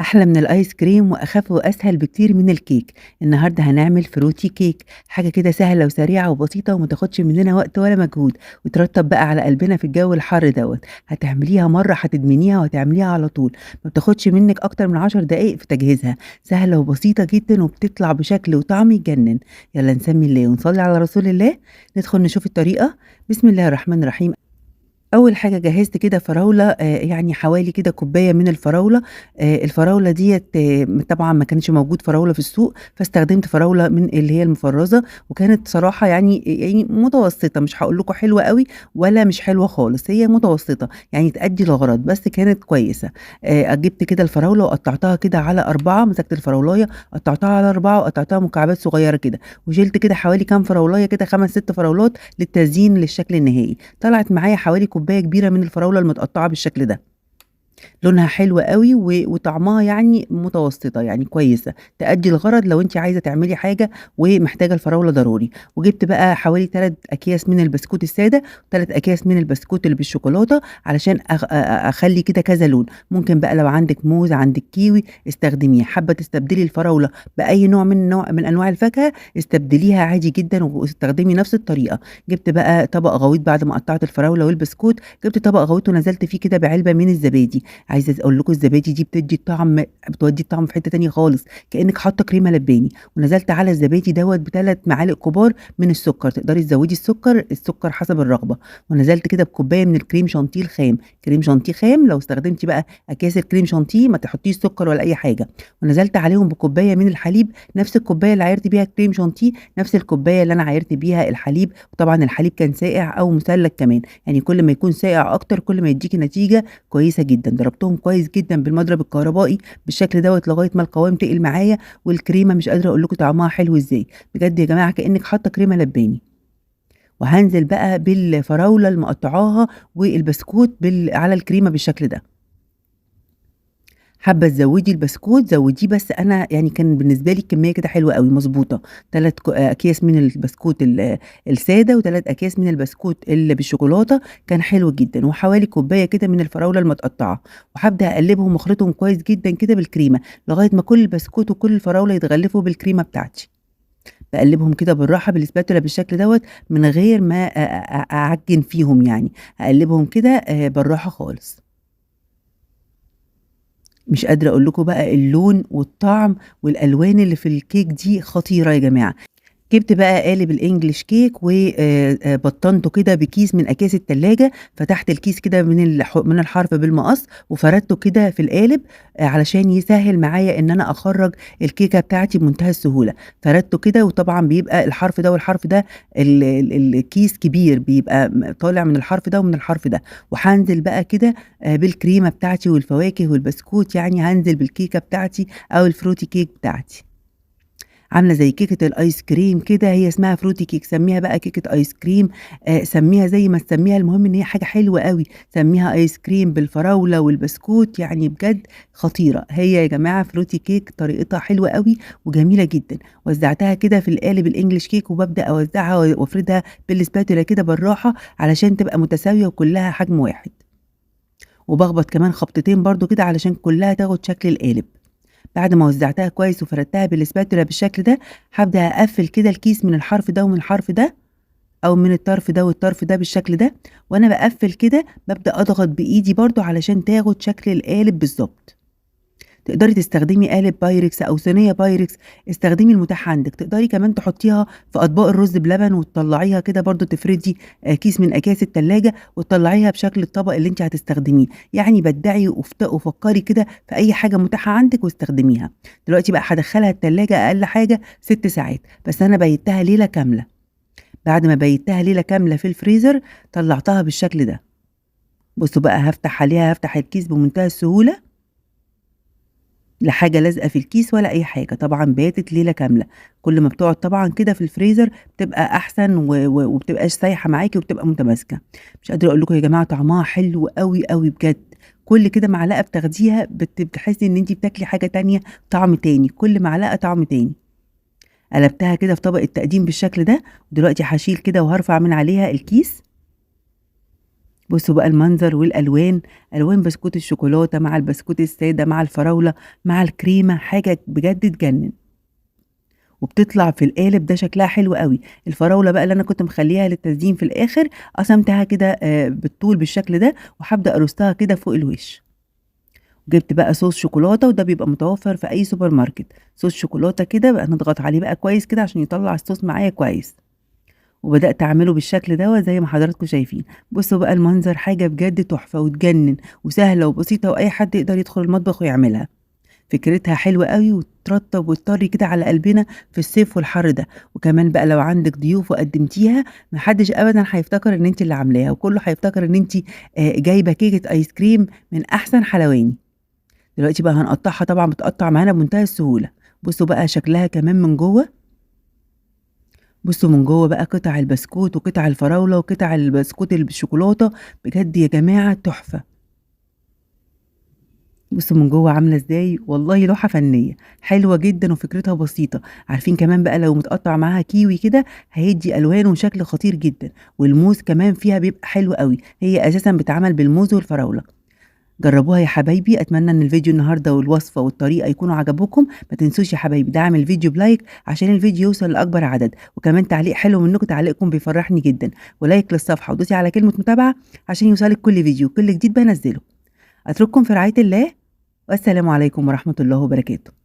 أحلى من الآيس كريم وأخف وأسهل بكتير من الكيك. النهارده هنعمل فروتي كيك، حاجة كده سهلة وسريعة وبسيطة وما تاخدش مننا وقت ولا مجهود، وترطب بقى على قلبنا في الجو الحر دوت. هتعمليها مرة هتدمنيها وهتعمليها على طول، ما بتاخدش منك أكتر من 10 دقايق في تجهيزها، سهلة وبسيطة جدا وبتطلع بشكل وطعم يجنن. يلا نسمي الله ونصلي على رسول الله. ندخل نشوف الطريقة. بسم الله الرحمن الرحيم. أول حاجة جهّزت كده فراولة، يعني حوالي كده كوباية من الفراولة. الفراولة ديّة طبعًا ما كانش موجود فراولة في السوق، فاستخدمت فراولة من اللي هي المفرّزة، وكانت صراحة يعني متوسطة، مش هاقول لكم حلوة أوي ولا مش حلوة خالص، هي متوسطة، يعني تأدّي الغرض، بس كانت كويسة. جِبت كده الفراولة وقطّعتها كده على 4، مسكت الفراولاية قطّعتها على 4 وقطّعتها مكعبات صغيّرة كده، وشِلت كده حوالي كام فراولاية كده 5، 6 فراولات للتزيين للشكل النهائي. طلعت معايا حوالي كوباية كبيرة من الفراولة المتقطعة بالشكل ده. لونها حلو أوي وطعمها يعني متوسطة، يعني كويسة، تأدّي الغرض لو أنتِ عايزة تعملي حاجة ومحتاجة الفراولة ضروري. وجِبت بقى حوالي 3 أكياس من البسكوت السادة، و3 أكياس من البسكوت اللي بالشوكولاتة علشان أخ أ أخلّي كده كذا لون. ممكن بقى لو عندِك موز، عندِك كيوي استخدميه، حابة تستبدلي الفراولة بأي نوع من أنواع الفاكهة استبدليها عادي جدًا واستخدمي نفس الطريقة. جِبت بقى طبق غويط بعد ما قطّعت الفراولة والبسكوت، جِبت طبق غويط ونزلت فيه كده بعلبة من الزبادي. عايزة أقول لكم الزبادي دي بتودّي الطعم في حتّة تانية خالص، كإنِّك حاطّة كريمة لباني. ونزلت على الزبادي دوّة ب3 معالق كبار من السُكّر، تقدري تزوّدي السُكّر حسب الرغبة. ونزلت كده بكوباية من الكريم شانتيه الخام، كريم شانتيه خام. لو استخدمتِ بقى أكياس الكريم شانتيه ما تحطّيش سُكّر ولا أي حاجة. ونزلت عليهم بكوباية من الحليب، نفس الكوباية اللي عايرتِ بيها الكريم شانتيه، نفس الكوباية اللي أنا عايرت بيها الحليب. وطبعًا الحليب كان ساقع أو مُثلّج كمان، يعني كل ما يكون ساقع أكتر كل ما يدّيكِ نتيجة كويسة جدًا. ضربتهم كويس جدًا بالمضرب الكهربائي بالشكل دوّة لغاية ما القوام تقِل معايا، والكريمة مش قادرة أقول لكم طعمها حلو إزاي، بجد يا جماعة كإنِّك حاطة كريمة لباني. وهانزل بقى بالفراولة المقطّعاها والبسكوت على الكريمة بالشكل ده. حابة تزوّدي البسكوت زوّديه، بس أنا يعني كان بالنسبة لي الكمية كده حلوة أوي مضبوطة. 3 أكياس من البسكوت السادة، و3 أكياس من البسكوت اللي بالشوكولاتة، كان حلو جدًا. وحوالي كوباية كده من الفراولة المتقطّعة. وهابدأ أقلّبهم واخلطهم كويس جدًا كده بالكريمة، لغاية ما كل البسكوت وكل الفراولة يتغلّفوا بالكريمة بتاعتي. باقلّبهم كده بالراحة بالspatula بالشكل دوّة من غير ما أعجّن فيهم يعني، هاقلّبهم كده بالراحة خالص. مش قادرة أقول لكم بقى اللون والطعم والألوان اللي في الكيك دي خطيرة يا جماعة. جِبت بقى قالب الEnglish cake و بطّنته كده بكيس من أكياس التلاجة. فتحت الكيس كده من الحرف بالمقص وفردته كده في القالب، علشان يسهّل معايا إن أنا أخرّج الكيكة بتاعتي بمنتهى السهولة. فردته كده وطبعًا بيبقى الحرف ده والحرف ده، الكيس كبير بيبقى طالع من الحرف ده ومن الحرف ده. وهانزل بقى كده بالكريمة بتاعتي والفواكه والبسكوت، يعني هانزل بالكيكة بتاعتي أو الfruity cake بتاعتي. عاملة زي كيكة الآيس كريم كده، هي اسمها fruity cake، سمّيها بقى كيكة آيس كريم، سمّيها زي ما تسمّيها، المهم إن هي حاجة حلوة أوي. سمّيها آيس كريم بالفراولة والبسكوت، يعني بجد خطيرة. هي يا جماعة fruity cake طريقتها حلوة أوي وجميلة جدًا. وزّعتها كده في القالب الEnglish cake وبابدأ أوزّعها وأفردها بالspatula كده بالراحة علشان تبقى متساوية وكلّها حجم واحد. وباخبط كمان خبطتين برضه كده علشان كلّها تاخد شكل القالب. بعد ما وزّعتها كويس وفردتها بالspatula بالشكل ده، هابدأ أقفّل كده الكيس من الحرف ده ومن الحرف ده، أو من الطرف ده والطرف ده بالشكل ده. وأنا باقفّل كده بابدأ أضغط بإيدي برضه علشان تاخد شكل القالب بالضبط. تقدري تستخدمي قالب بايركس أو صينية بايركس، استخدمي المتاح عندِك. تقدري كمان تحطيها في أطباق الرز بلبن وتطلّعيها كده برضه، تفردي كيس من أكياس التلاجة وتطلّعيها بشكل الطبق اللي أنتِ هتستخدميه. يعني بدّعي وفكّري كده في أي حاجة متاحة عندِك واستخدميها. دلوقتي بقى هادخّلها التلاجة أقل حاجة 6 ساعات، بس أنا بيّتها ليلة كاملة. بعد ما بيّتها ليلة كاملة في الفريزر طلّعتها بالشكل ده. بُصّوا بقى هافتح الكيس بمنتهى السهولة، لا حاجة لازقة في الكيس ولا أي حاجة، طبعًا باتت ليلة كاملة. كل ما بتقعد طبعًا كده في الفريزر بتبقى أحسن وما بتبقاش سايحة معاكِ وبتبقى متماسكة. مش قادرة أقول لكم يا جماعة طعمها حلو أوي، أوي بجد. كل كده معلقة بتاخديها بتحسي إن أنتِ بتاكلي حاجة تانية، طعم تاني، كل معلقة طعم تاني. قلبتها كده في طبق التقديم بالشكل ده. ودلوقتي هاشيل كده وهارفع من عليها الكيس. بصوا بقى المنظر والألوان، ألوان بسكوت الشوكولاتة مع البسكوت السادة مع الفراولة مع الكريمة، حاجة بجد تجنن. وبتطلع في القالب ده شكلها حلو أوي. الفراولة بقى اللي أنا كنت مخلّياها للتزيين في الآخر، قسمتها كده بالطول بالشكل ده، وهابدأ أرصها كده فوق الوش. جِبت بقى صوص شوكولاتة وده بيبقى متوفر في أي سوبر ماركت، صوص شوكولاتة كده بقى نضغط عليه بقى كويس كده عشان يطلّع الصوص معايا كويس. وبدأت أعمله بالشكل دوّة زي ما حضراتكم شايفين. بُصّوا بقى المنظر حاجة بجد تحفة وتجنن، وسهلة وبسيطة وأي حد يقدر يدخل المطبخ ويعملها. فكرتها حلوة أوي وترطّب وتطري كده على قلبنا في الصيف والحر ده. وكمان بقى لو عندِك ضيوف وقدّمتيها، ما حدش أبدًا هيفتكر إن أنتِ اللي عاملاها، وكلّه هيفتكر إن أنتِ جايبة كيكة آيس كريم من أحسن حلواني. دلوقتي بقى هنقطّعها، طبعًا بتتقطّع معانا بمنتهى السهولة. بُصّوا بقى شكلها كمان من جوّه، بُصّوا من جوّه بقى قطع البسكوت وقطع الفراولة وقطع البسكوت اللي بالشوكولاتة، بجد يا جماعة تحفة. بُصّوا من جوّه عاملة إزاي، والله لوحة فنية، حلوة جدًا وفكرتها بسيطة. عارفين كمان بقى لو متقطّع معاها كيوي كده، هيدّي ألوان وشكل خطير جدًا. والموز كمان فيها بيبقى حلو أوي، هي أساسًا بتتعمل بالموز والفراولة. جرّبوها يا حبايبي، أتمنى إن الفيديو النهارده والوصفة والطريقة يكونوا عجبوكم. ما تنسوش يا حبايبي دعم الفيديو بلايك عشان الفيديو يوصل لأكبر عدد، وكمان تعليق حلو منكم، تعليقكم بيفرحني جدًا، ولايك للصفحة ودوسي على كلمة متابعة عشان يوصلِك كل فيديو وكل جديد بانزّله. أترككم في رعاية الله، والسلام عليكم ورحمة الله وبركاته.